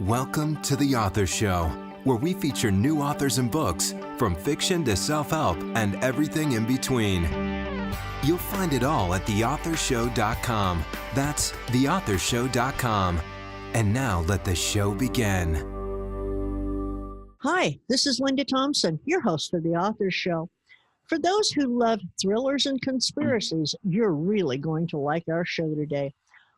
Welcome to The Author Show, where we feature new authors and books, from fiction to self-help and everything in between. You'll find it all at theauthorshow.com. That's theauthorshow.com. And now let the show begin. Hi, this is Linda Thompson, your host for The Author Show. For those who love thrillers and conspiracies, you're really going to like our show today.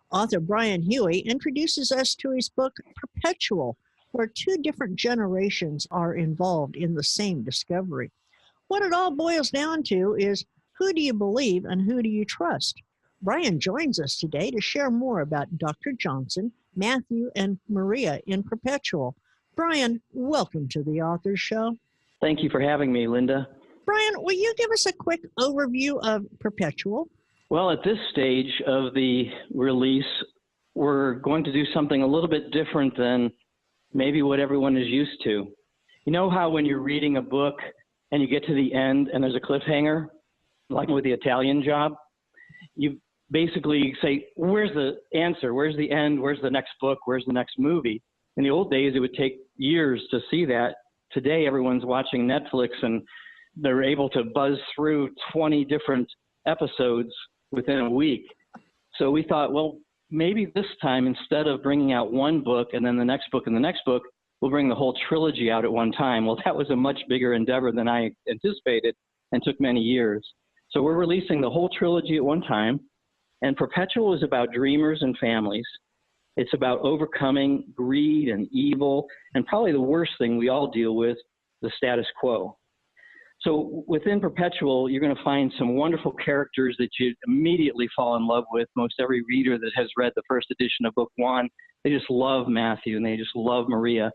Author Brian Huey introduces us to his book, Perpetual, where two different generations are involved in the same discovery. What it all boils down to is, who do you believe and who do you trust? Brian joins us today to share more about Dr. Johnson, Matthew, and Maria in Perpetual. Brian, welcome to The Author Show. Thank you for having me, Linda. Brian, will you give us a quick overview of Perpetual? Well, at this stage of the release, we're going to do something a little bit different than maybe what everyone is used to. You know how when you're reading a book and you get to the end and there's a cliffhanger, like with the Italian Job? You basically say, where's the answer? Where's the end? Where's the next book? Where's the next movie? In the old days, it would take years to see that. Today, everyone's watching Netflix and they're able to buzz through 20 different episodes within a week. So we thought, well, maybe this time, instead of bringing out one book and then the next book and the next book, we'll bring the whole trilogy out at one time. Well, that was a much bigger endeavor than I anticipated and took many years. So we're releasing the whole trilogy at one time. And Perpetual is about dreamers and families. It's about overcoming greed and evil, and probably the worst thing we all deal with, the status quo. So within Perpetual, you're going to find some wonderful characters that you immediately fall in love with. Most every reader that has read the first edition of book one, they just love Matthew and they just love Maria,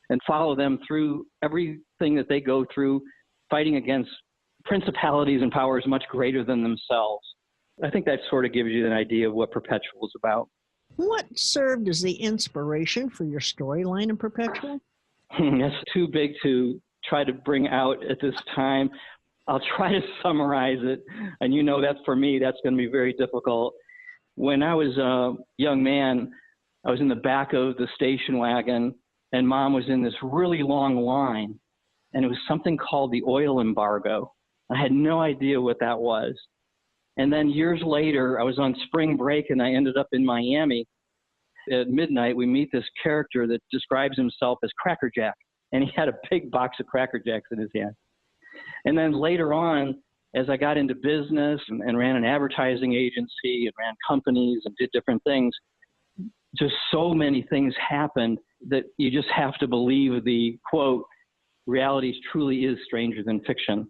and follow them through everything that they go through, fighting against principalities and powers much greater than themselves. I think that sort of gives you an idea of what Perpetual is about. What served as the inspiration for your storyline in Perpetual? That's too big to try to bring out at this time. I'll try to summarize it. And you know that for me, that's going to be very difficult. When I was a young man, I was in the back of the station wagon, and Mom was in this really long line, and it was something called the oil embargo. I had no idea what that was. And then years later, I was on spring break, and I ended up in Miami. At midnight, we meet this character that describes himself as Cracker Jack, and he had a big box of Cracker Jacks in his hand. And then later on, as I got into business and ran an advertising agency and ran companies and did different things, just so many things happened that you just have to believe the quote, reality truly is stranger than fiction.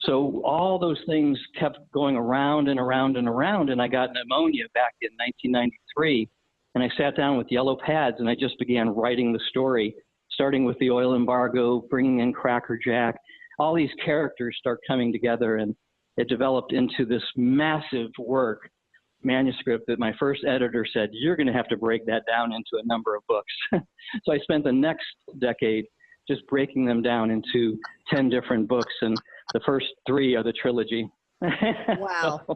So all those things kept going around and around and around, and I got pneumonia back in 1993, and I sat down with yellow pads and I just began writing the story, starting with the oil embargo, bringing in Cracker Jack. All these characters start coming together, and it developed into this massive work, manuscript, that my first editor said, you're going to have to break that down into a number of books. So I spent the next decade just breaking them down into 10 different books, and the first 3 are the trilogy. Wow.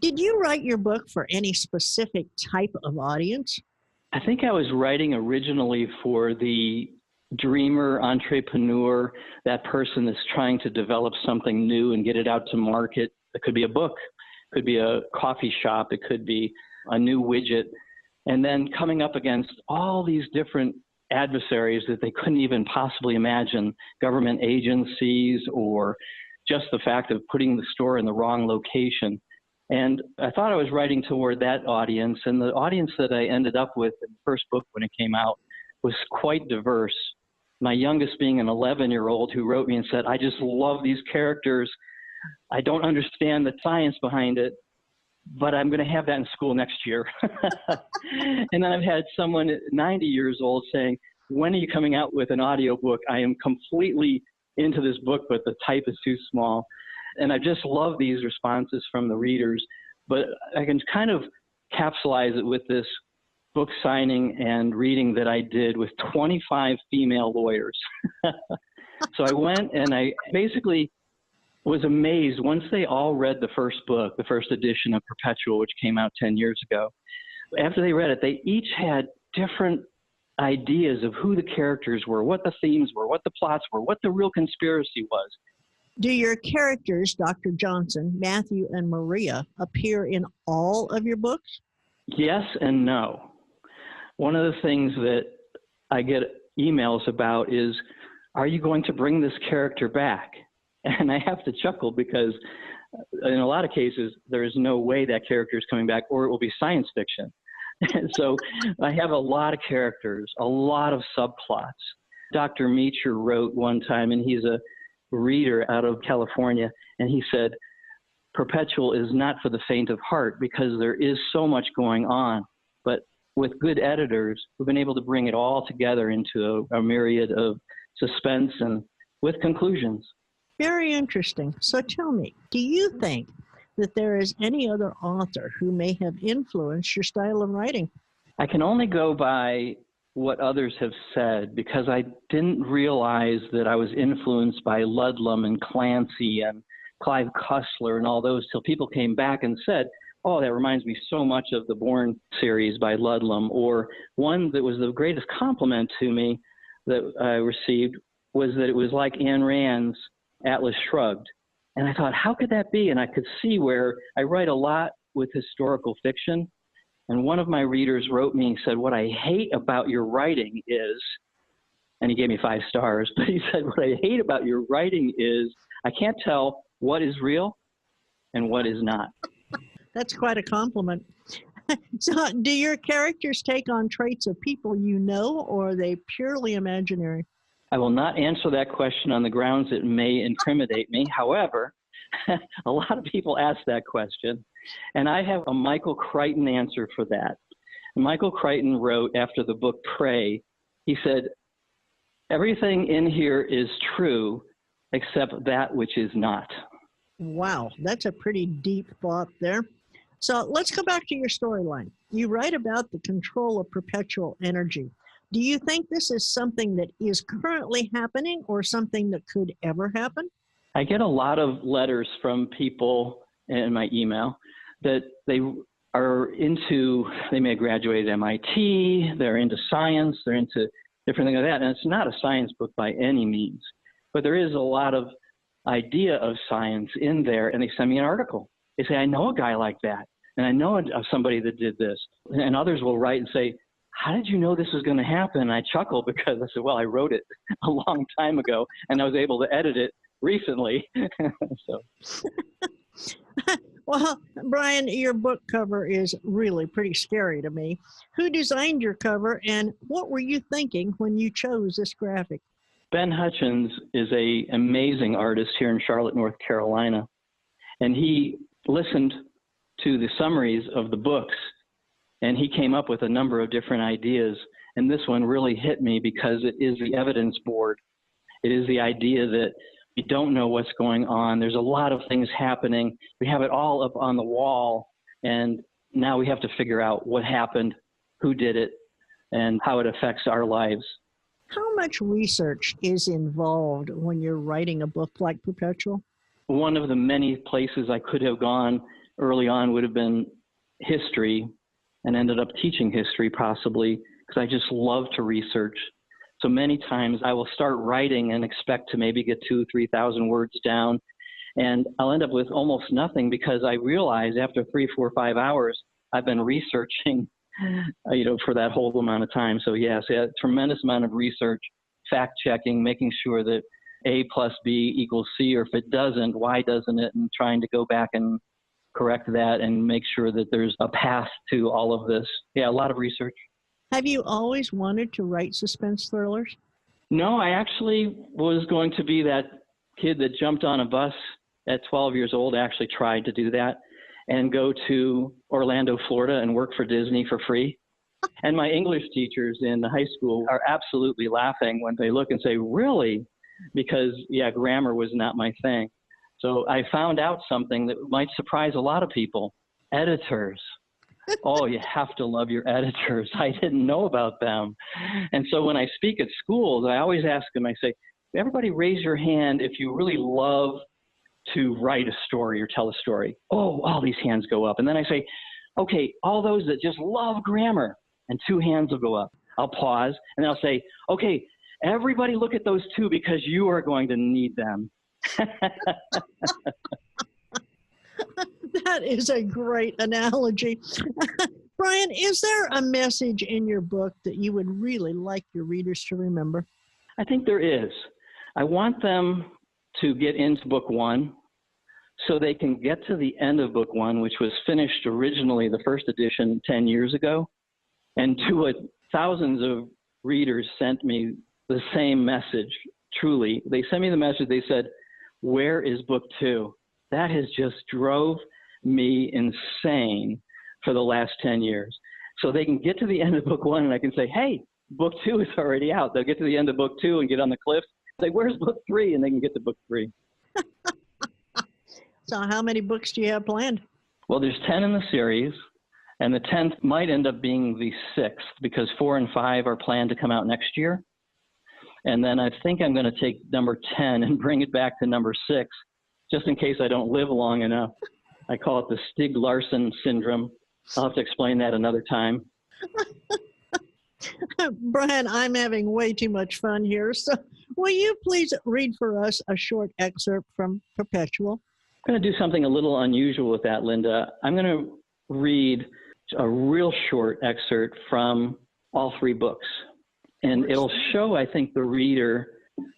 Did you write your book for any specific type of audience? I think I was writing originally for the dreamer, entrepreneur, that person that's trying to develop something new and get it out to market. It could be a book, it could be a coffee shop, it could be a new widget. And then coming up against all these different adversaries that they couldn't even possibly imagine, government agencies, or just the fact of putting the store in the wrong location. And I thought I was writing toward that audience, and the audience that I ended up with in the first book when it came out was quite diverse. My youngest being an 11-year-old who wrote me and said, I just love these characters. I don't understand the science behind it, but I'm going to have that in school next year. And then I've had someone at 90 years old saying, when are you coming out with an audiobook? I am completely into this book, but the type is too small. And I just love these responses from the readers. But I can kind of capsulize it with this book signing and reading that I did with 25 female lawyers. So I went and I basically was amazed once they all read the first book, the first edition of Perpetual, which came out 10 years ago. After they read it, they each had different ideas of who the characters were, what the themes were, what the plots were, what the real conspiracy was. Do your characters, Dr. Johnson, Matthew, and Maria, appear in all of your books? Yes and no. One of the things that I get emails about is, are you going to bring this character back? And I have to chuckle because in a lot of cases, there is no way that character is coming back, or it will be science fiction. And so I have a lot of characters, a lot of subplots. Dr. Meacher wrote one time, and he's a reader out of California, and he said, Perpetual is not for the faint of heart because there is so much going on. But with good editors, we've been able to bring it all together into a myriad of suspense and with conclusions. Very interesting. So tell me, do you think that there is any other author who may have influenced your style of writing? I can only go by what others have said because I didn't realize that I was influenced by Ludlum and Clancy and Clive Cussler and all those till people came back and said, oh, that reminds me so much of the Bourne series by Ludlum. Or one that was the greatest compliment to me that I received was that it was like Ayn Rand's Atlas Shrugged. And I thought, how could that be? And I could see where I write a lot with historical fiction. And one of my readers wrote me and said, what I hate about your writing is, and he gave me 5 stars, but he said, what I hate about your writing is I can't tell what is real and what is not. That's quite a compliment. So do your characters take on traits of people you know, or are they purely imaginary? I will not answer that question on the grounds it may incriminate me. However, a lot of people ask that question, and I have a Michael Crichton answer for that. And Michael Crichton wrote after the book Prey, he said, everything in here is true except that which is not. Wow, that's a pretty deep thought there. So let's go back to your storyline. You write about the control of perpetual energy. Do you think this is something that is currently happening or something that could ever happen? I get a lot of letters from people in my email that they are into, they may have graduated MIT, they're into science, they're into different things like that. And it's not a science book by any means, but there is a lot of idea of science in there. And they send me an article. They say, I know a guy like that. And I know of somebody that did this. And others will write and say, how did you know this was going to happen? And I chuckle because I said, well, I wrote it a long time ago and I was able to edit it recently. So. Well, Brian, your book cover is really pretty scary to me. Who designed your cover and what were you thinking when you chose this graphic? Ben Hutchins is an amazing artist here in Charlotte, North Carolina. And he listened to the summaries of the books and he came up with a number of different ideas. And this one really hit me because it is the evidence board. It is the idea that we don't know what's going on. There's a lot of things happening. We have it all up on the wall. And now we have to figure out what happened, who did it, and how it affects our lives. How much research is involved when you're writing a book like Perpetual? One of the many places I could have gone early on would have been history, and ended up teaching history possibly because I just love to research. So many times I will start writing and expect to maybe get 2,000 or 3,000 words down, and I'll end up with almost nothing because I realize after 3, 4, 5 hours I've been researching, for that whole amount of time. So yes, a tremendous amount of research, fact checking, making sure that A plus B equals C, or if it doesn't, why doesn't it, and trying to go back and correct that and make sure that there's a path to all of this. Yeah, a lot of research. Have you always wanted to write suspense thrillers? No, I actually was going to be that kid that jumped on a bus at 12 years old. I actually tried to do that and go to Orlando, Florida and work for Disney for free. And my English teachers in high school are absolutely laughing when they look and say, really? Because, grammar was not my thing. So I found out something that might surprise a lot of people. Editors. Oh, you have to love your editors. I didn't know about them. And so when I speak at schools, I always ask them, I say, everybody raise your hand if you really love to write a story or tell a story. Oh, all these hands go up. And then I say, okay, all those that just love grammar, and 2 hands will go up. I'll pause, and I'll say, okay, everybody look at those two because you are going to need them. That is a great analogy. Brian, is there a message in your book that you would really like your readers to remember? I think there is. I want them to get into book one so they can get to the end of book one, which was finished originally, the first edition, 10 years ago. And thousands of readers sent me the same message, truly. They sent me the message, they said, where is book two? That has just drove me insane for the last 10 years. So they can get to the end of book one and I can say, hey, book two is already out. They'll get to the end of book two and get on the cliff, say, where's book three? And they can get to book three. So how many books do you have planned? Well, there's 10 in the series, and the 10th might end up being the 6th because 4 and 5 are planned to come out next year. And then I think I'm going to take number 10 and bring it back to number 6, just in case I don't live long enough. I call it the Stig-Larsson syndrome. I'll have to explain that another time. Brian, I'm having way too much fun here. So will you please read for us a short excerpt from Perpetual? I'm going to do something a little unusual with that, Linda. I'm going to read a real short excerpt from all 3 books. And it'll show, I think, the reader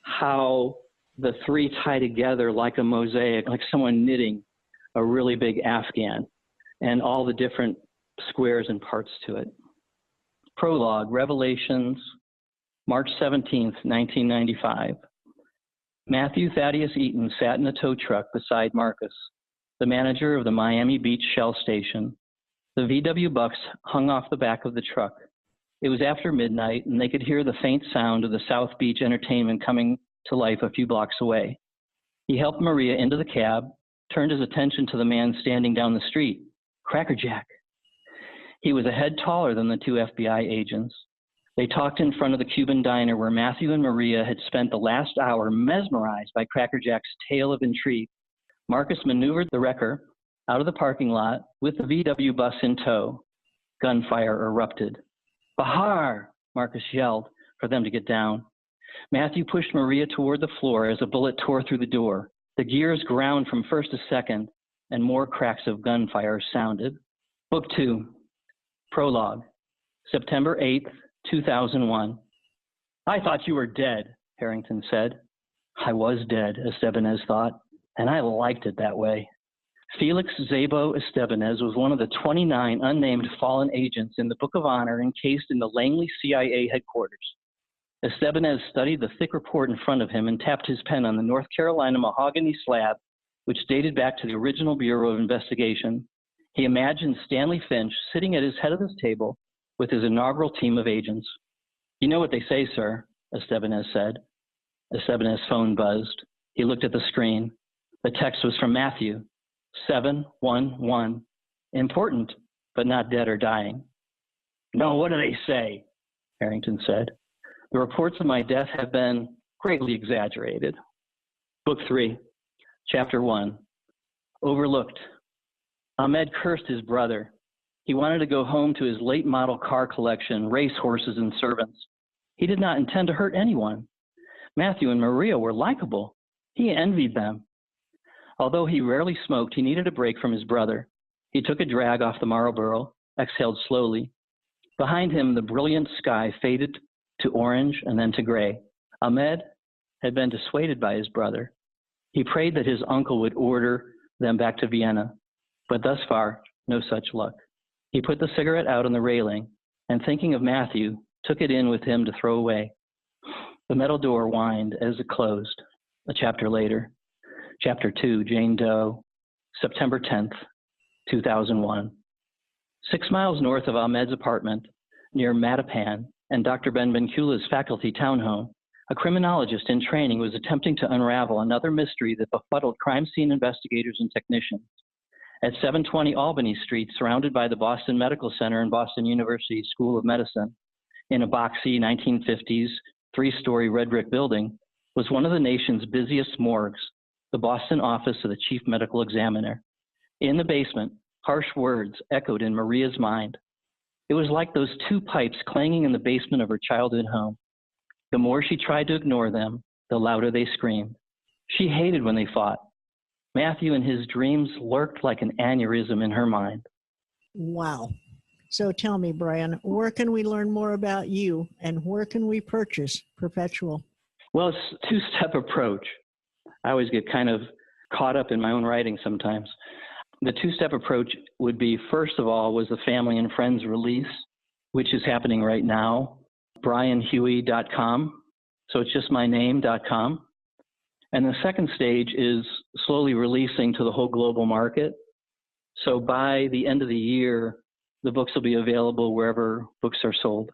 how the 3 tie together like a mosaic, like someone knitting a really big Afghan, and all the different squares and parts to it. Prologue, Revelations, March 17th, 1995. Matthew Thaddeus Eaton sat in a tow truck beside Marcus, the manager of the Miami Beach Shell Station. The VW Bucks hung off the back of the truck. It was after midnight, and they could hear the faint sound of the South Beach Entertainment coming to life a few blocks away. He helped Maria into the cab, turned his attention to the man standing down the street, Crackerjack. He was a head taller than the 2 FBI agents. They talked in front of the Cuban diner where Matthew and Maria had spent the last hour mesmerized by Crackerjack's tale of intrigue. Marcus maneuvered the wrecker out of the parking lot with the VW bus in tow. Gunfire erupted. Bahar! Marcus yelled for them to get down. Matthew pushed Maria toward the floor as a bullet tore through the door. The gears ground from first to second, and more cracks of gunfire sounded. Book 2, Prologue, September 8th, 2001. I thought you were dead, Harrington said. I was dead, Estebanez thought, and I liked it that way. Felix Szabo Estebanez was one of the 29 unnamed fallen agents in the Book of Honor encased in the Langley CIA headquarters. Estebanez studied the thick report in front of him and tapped his pen on the North Carolina mahogany slab, which dated back to the original Bureau of Investigation. He imagined Stanley Finch sitting at his head of this table with his inaugural team of agents. You know what they say, sir, Estebanez said. Estebanez's phone buzzed. He looked at the screen. The text was from Matthew, 711. Important, but not dead or dying. No, what do they say? Harrington said. The reports of my death have been greatly exaggerated. Book 3, Chapter 1. Overlooked. Ahmed cursed his brother. He wanted to go home to his late model car collection, race horses, and servants. He did not intend to hurt anyone. Matthew and Maria were likable. He envied them. Although he rarely smoked, he needed a break from his brother. He took a drag off the Marlboro, exhaled slowly. Behind him, the brilliant sky faded to orange and then to gray. Ahmed had been dissuaded by his brother. He prayed that his uncle would order them back to Vienna, but thus far, no such luck. He put the cigarette out on the railing, and thinking of Matthew, took it in with him to throw away. The metal door whined as it closed. A chapter later, Chapter 2, Jane Doe, September 10th, 2001. 6 miles north of Ahmed's apartment, near Mattapan and Dr. Ben Benkula's faculty townhome, a criminologist in training was attempting to unravel another mystery that befuddled crime scene investigators and technicians. At 720 Albany Street, surrounded by the Boston Medical Center and Boston University School of Medicine, in a boxy 1950s, 3-story red brick building, was one of the nation's busiest morgues, the Boston office of the chief medical examiner. In the basement, harsh words echoed in Maria's mind. It was like those two pipes clanging in the basement of her childhood home. The more she tried to ignore them, the louder they screamed. She hated when they fought. Matthew and his dreams lurked like an aneurysm in her mind. Wow. So tell me, Brian, where can we learn more about you and where can we purchase Perpetual? Well, it's a two-step approach. I always get kind of caught up in my own writing sometimes. The two-step approach would be, first of all, was the family and friends release, which is happening right now, brianhuey.com. So it's just my name.com. And the second stage is slowly releasing to the whole global market. So by the end of the year, the books will be available wherever books are sold.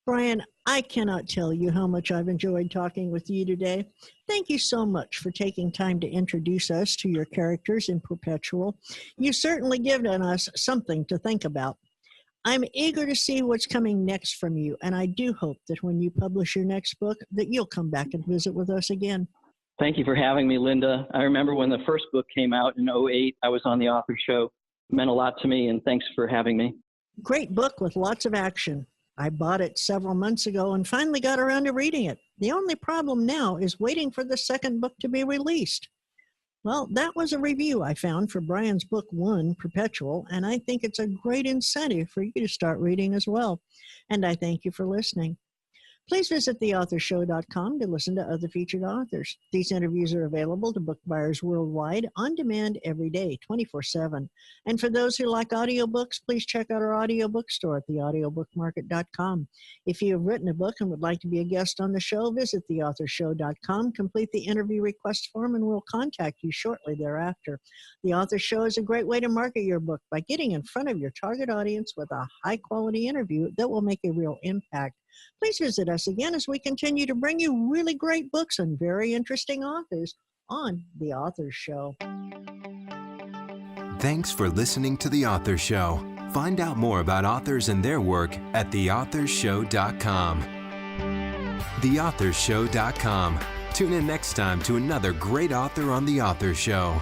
Brian, I cannot tell you how much I've enjoyed talking with you today. Thank you so much for taking time to introduce us to your characters in Perpetual. You've certainly given us something to think about. I'm eager to see what's coming next from you, and I do hope that when you publish your next book, that you'll come back and visit with us again. Thank you for having me, Linda. I remember when the first book came out in 2008, I was on the author show. It meant a lot to me, and thanks for having me. Great book with lots of action. I bought it several months ago and finally got around to reading it. The only problem now is waiting for the second book to be released. Well, that was a review I found for Brian's book 1, Perpetual, and I think it's a great incentive for you to start reading as well. And I thank you for listening. Please visit theauthorshow.com to listen to other featured authors. These interviews are available to book buyers worldwide on demand every day, 24/7. And for those who like audiobooks, please check out our audiobook store at theaudiobookmarket.com. If you have written a book and would like to be a guest on the show, visit theauthorshow.com, complete the interview request form, and we'll contact you shortly thereafter. The Author Show is a great way to market your book by getting in front of your target audience with a high-quality interview that will make a real impact. Please visit us again as we continue to bring you really great books and very interesting authors on The Author Show. Thanks for listening to The Author Show. Find out more about authors and their work at theauthorshow.com. Theauthorshow.com. Tune in next time to another great author on The Author Show.